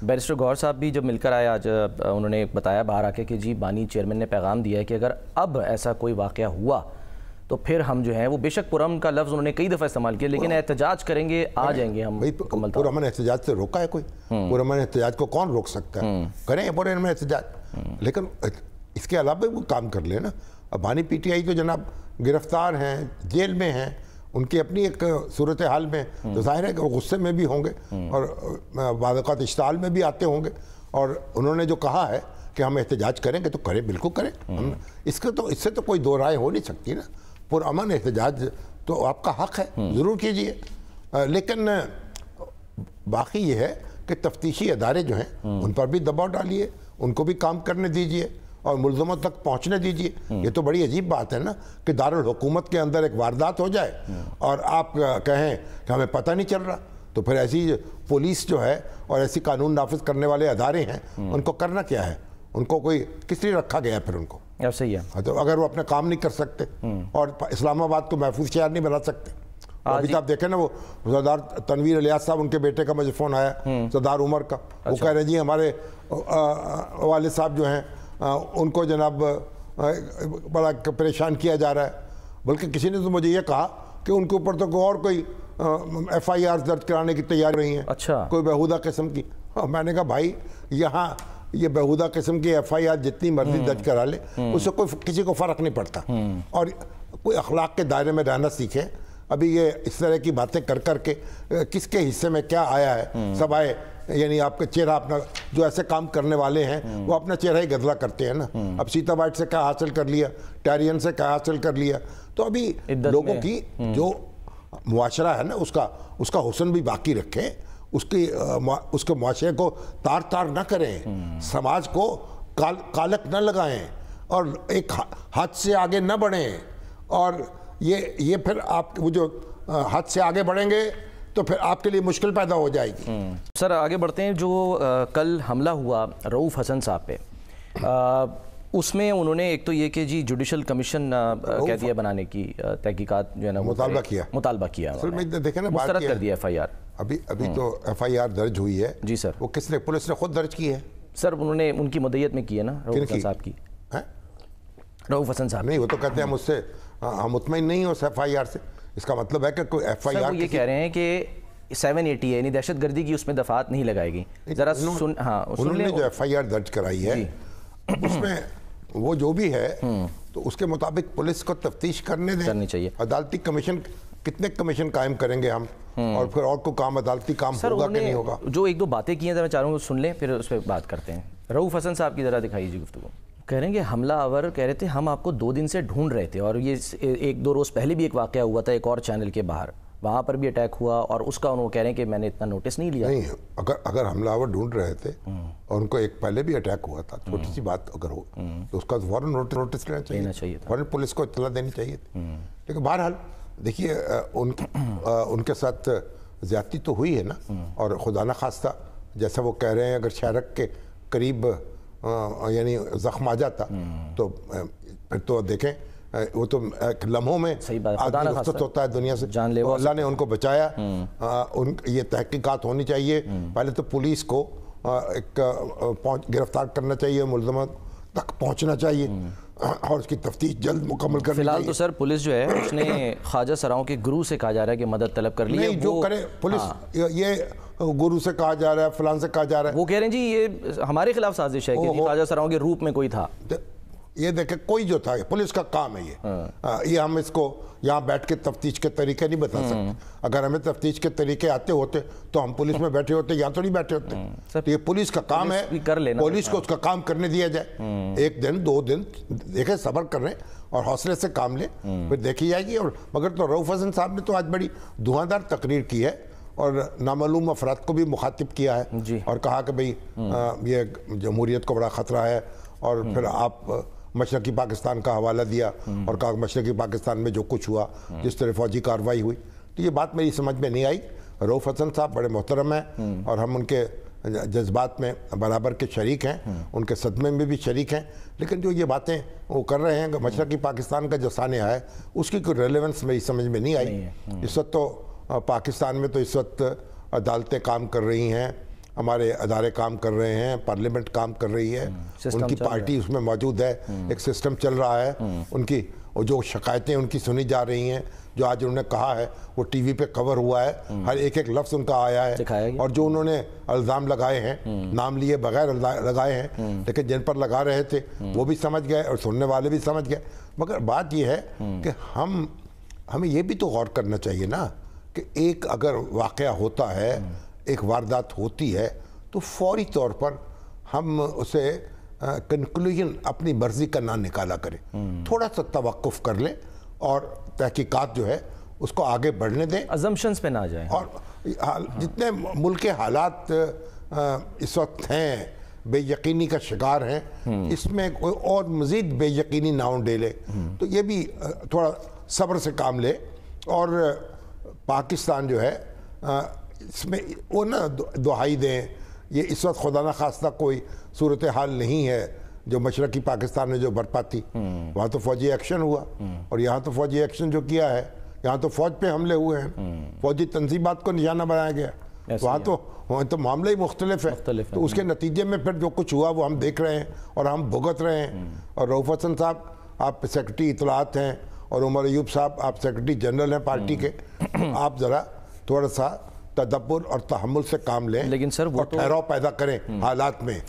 Barrister گوہر صاحب بھی جب مل کر آئے آج انہوں نے بتایا باہر آ کے کہ جی بانی چیئرمین نے پیغام دیا ہے کہ اگر اب ایسا کوئی واقعہ ہوا تو پھر ہم جو ہیں وہ بے شک پرامن کا لفظ انہوں نے کئی دفعہ استعمال کیا لیکن احتجاج کریں گے آ جائیں گے ہم مکمل طور پرامن احتجاج سے روکا ہے کوئی؟ پرامن احتجاج کو کون روک سکتا ہے؟ کریں پرامن احتجاج، لیکن اس کے علاوہ وہ کام کر لیں نا۔ اب بانی پی ٹی آئی تو جناب گرفتار ہیں، جیل میں ہیں، ان کی اپنی ایک صورتحال میں تو ظاہر ہے کہ وہ غصے میں بھی ہوں گے اور بعض اوقات اشتعال میں بھی آتے ہوں گے، اور انہوں نے جو کہا ہے کہ ہم احتجاج کریں گے تو کریں، بالکل کریں۔ اس سے تو کوئی دو رائے ہو نہیں سکتی نا۔ پرامن احتجاج تو آپ کا حق ہے، ضرور کیجئے، لیکن باقی یہ ہے کہ تفتیشی ادارے جو ہیں ان پر بھی دباؤ ڈالیے، ان کو بھی کام کرنے دیجئے اور ملزموں تک پہنچنے دیجئے۔ یہ تو بڑی عجیب بات ہے نا کہ دارالحکومت کے اندر ایک واردات ہو جائے اور آپ کہیں کہ ہمیں پتہ نہیں چل رہا، تو پھر ایسی پولیس جو ہے اور ایسی قانون نافذ کرنے والے ادارے ہیں ان کو کرنا کیا ہے؟ ان کو کوئی کس لیے رکھا گیا ہے پھر ان کو؟ صحیح ہے، تو اگر وہ اپنے کام نہیں کر سکتے اور اسلام آباد کو محفوظ شہر نہیں بنا سکتے۔ ابھی تو آپ دیکھیں نا، وہ سردار تنویر الیاس صاحب، ان کے بیٹے کا مجھے فون آیا، سردار عمر کا، وہ کہہ رہے جی ہمارے والد صاحب جو ہیں ان کو جناب بڑا پریشان کیا جا رہا ہے، بلکہ کسی نے تو مجھے یہ کہا کہ ان کے اوپر تو کوئی اور کوئی ایف آئی آر درج کرانے کی تیاری رہی ہیں، کوئی بہودہ قسم کی۔ میں نے کہا بھائی یہاں یہ بہودہ قسم کی ایف آئی آر جتنی مرضی درج کرا لے، اس سے کسی کو فرق نہیں پڑتا، اور کوئی اخلاق کے دائرے میں رہنا سیکھیں۔ ابھی یہ اس طرح کی باتیں کر کے کس کے حصے میں کیا آیا ہے، سب آئے، یعنی آپ کا چہرہ اپنا، جو ایسے کام کرنے والے ہیں وہ اپنا چہرہ ہی گدلا کرتے ہیں نا۔ اب سیتا وائٹ سے کیا حاصل کر لیا، ٹیرین سے کیا حاصل کر لیا، تو ابھی لوگوں کی جو معاشرہ ہے نا اس کا حسن بھی باقی رکھیں، اس کے معاشرے کو تار نہ کریں، سماج کو کالک نہ لگائیں اور ایک حد سے آگے نہ بڑھیں، اور یہ پھر آپ وہ جو حد سے آگے بڑھیں گے تو پھر آپ کے لیے مشکل پیدا ہو جائے گی۔ سر آگے بڑھتے ہیں، جو کل حملہ ہوا رؤوف حسن صاحب پہ، اس میں انہوں نے ایک تو یہ کہ جی جوڈیشل کمیشن کہہ دیا بنانے کی، تحقیقات جو ہے نا مطالبہ کیا، مسترد کر دیا ایف آئی آر۔ ابھی تو ایف آئی آر درج ہوئی ہے جی سر، وہ کس نے؟ پولیس نے خود درج کی ہے سر، انہوں نے ان کی مدعیت میں کی ہے نا رؤوف حسن صاحب کی، رؤوف حسن صاحب نہیں، وہ تو کہتے ہیں مجھ سے ہم مطمئن نہیں ہیں اس ایف آئی آر سے، اس کا مطلب ہے کہ کوئی ایف آئی آر، یہ کہہ رہے ہیں کہ 780 ہے، یعنی دہشت گردی کی اس میں دفعات نہیں لگائے گی۔ ذرا انہوں نے جو ایف آئی آر درج کرائی ہے اس میں وہ جو بھی ہے تو اس کے مطابق پولیس کو تفتیش کرنی چاہیے۔ عدالتی کمیشن، کتنے کمیشن قائم کریں گے ہم، اور پھر اور کوئی کام عدالتی کام ہوگا کہ نہیں ہوگا؟ جو ایک دو باتیں کی ہیں میں چاہ رہا ہوں سن لیں، پھر اس پہ بات کرتے ہیں۔ رؤوف حسن صاحب کی ذرا دکھائیے جی گفتگو۔ کہہ رہے ہیں کہ حملہ آور کہہ رہے تھے ہم آپ کو 2 دن سے ڈھونڈ رہے تھے، اور یہ 1-2 روز پہلے بھی ایک واقعہ ہوا تھا ایک اور چینل کے باہر، وہاں پر بھی اٹیک ہوا، اور اس کا انہوں کہہ رہے ہیں کہ میں نے اتنا نوٹس نہیں لیا۔ نہیں، اگر حملہ آور ڈھونڈ رہے تھے اور ان کو ایک پہلے بھی اٹیک ہوا تھا، چھوٹی سی بات اگر ہو تو اس کا فوراً نوٹس لینا چاہیے، فوراً پولیس کو اطلاع دینی چاہیے تھی۔ لیکن بہرحال دیکھیے ان کے ساتھ زیادتی تو ہوئی ہے نا، اور خدا نہ خواستہ جیسا وہ کہہ رہے ہیں اگر شہرک کے قریب یعنی زخم آ جاتا تو پھر تو دیکھیں وہ تو لمحوں میں آدمی رخصت ہوتا ہے دنیا سے، اللہ نے ان کو بچایا۔ یہ تحقیقات ہونی چاہیے، پہلے تو پولیس کو ایک گرفتار کرنا چاہیے، ملزموں تک پہنچنا چاہیے اور اس کی تفتیش جلد مکمل کرنی چاہیے۔ فی الحال تو سر پولیس جو ہے اس نے خواجہ سراؤں کے گروہ سے کہا جا رہا ہے کہ مدد طلب کر لی ہے، جو کرے پولیس، یہ گرو سے کہا جا رہا ہے، فلان سے کہا جا رہا ہے، وہ کہہ رہے ہیں جی یہ ہمارے خلاف سازش ہے کہ خواجہ سراؤں کے روپ میں کوئی تھا۔ یہ دیکھیں کوئی جو تھا، پولیس کا کام ہے یہ ہم اس کو یہاں بیٹھ کے تفتیش کے طریقے نہیں بتا سکتے۔ اگر ہمیں تفتیش کے طریقے آتے ہوتے تو ہم پولیس میں بیٹھے ہوتے، یہاں تو نہیں بیٹھے ہوتے۔ تو یہ پولیس کا کام ہے، پولیس کو اس کا کام کرنے دیا جائے، 1 دن 2 دن دیکھیں، صبر کریں اور حوصلے سے کام لیں، پھر دیکھی جائے گی۔ اور مگر تو رؤوف حسن صاحب نے تو آج بڑی دھواندار تقریر کی ہے اور نامعلوم افراد کو بھی مخاطب کیا ہے اور کہا کہ بھئی یہ جمہوریت کو بڑا خطرہ ہے، اور پھر آپ مشرقی پاکستان کا حوالہ دیا اور کہا مشرقی پاکستان میں جو کچھ ہوا، جس طرح فوجی کارروائی ہوئی، تو یہ بات میری سمجھ میں نہیں آئی۔ رؤوف حسن صاحب بڑے محترم ہیں اور ہم ان کے جذبات میں برابر کے شریک ہیں، ان کے صدمے میں بھی شریک ہیں، لیکن جو یہ باتیں وہ کر رہے ہیں کہ مشرقی پاکستان کا جو سانحہ ہے اس کی کوئی ریلیونس میری سمجھ میں نہیں آئی۔ اس وقت تو پاکستان میں تو اس وقت عدالتیں کام کر رہی ہیں، ہمارے ادارے کام کر رہے ہیں, پارلیمنٹ کام کر رہی ہے, ان کی پارٹی اس میں موجود ہے, ایک سسٹم چل رہا ہے, ان کی جو شکایتیں ان کی سنی جا رہی ہیں, جو آج انہوں نے کہا ہے وہ ٹی وی پہ کور ہوا ہے, ہر ایک لفظ ان کا آیا ہے, اور جو انہوں نے الزام لگائے ہیں نام لیے بغیر لگائے ہیں, لیکن جن پر لگا رہے تھے وہ بھی سمجھ گئے اور سننے والے بھی سمجھ گئے. مگر بات یہ ہے کہ ہمیں یہ بھی تو غور کرنا چاہیے نا کہ ایک اگر واقعہ ہوتا ہے, ایک واردات ہوتی ہے, تو فوری طور پر ہم اسے کنکلوژن اپنی مرضی کا نہ نکالا کریں, تھوڑا سا توقف کر لیں اور تحقیقات جو ہے اس کو آگے بڑھنے دیں, ازمپشنز پہ نہ جائیں. اور جتنے ملک کے حالات اس وقت ہیں بے یقینی کا شکار ہیں, اس میں کوئی اور مزید بے یقینی نہ ڈیلے, تو یہ بھی تھوڑا صبر سے کام لے. اور پاکستان جو ہے اس میں وہ نہ دہائی دیں, یہ اس وقت خدا نہ خواستہ کوئی صورتحال نہیں ہے جو مشرقی پاکستان میں جو برپا تھی. وہاں تو فوجی ایکشن ہوا, اور یہاں تو فوجی ایکشن جو کیا ہے, یہاں تو فوج پہ حملے ہوئے ہیں, فوجی تنظیمات کو نشانہ بنایا گیا. وہاں تو معاملہ ہی مختلف ہے. تو اس کے نتیجے میں پھر جو کچھ ہوا وہ ہم دیکھ رہے ہیں اور ہم بھگت رہے ہیں. اور رؤف حسن صاحب آپ سیکرٹری اطلاعات ہیں, اور عمر ایوب صاحب آپ سیکرٹری جنرل ہیں پارٹی کے, آپ ذرا تھوڑا سا تدبر اور تحمل سے کام لیں, لیکن سر وہ ٹھہراؤ پیدا کریں حالات میں.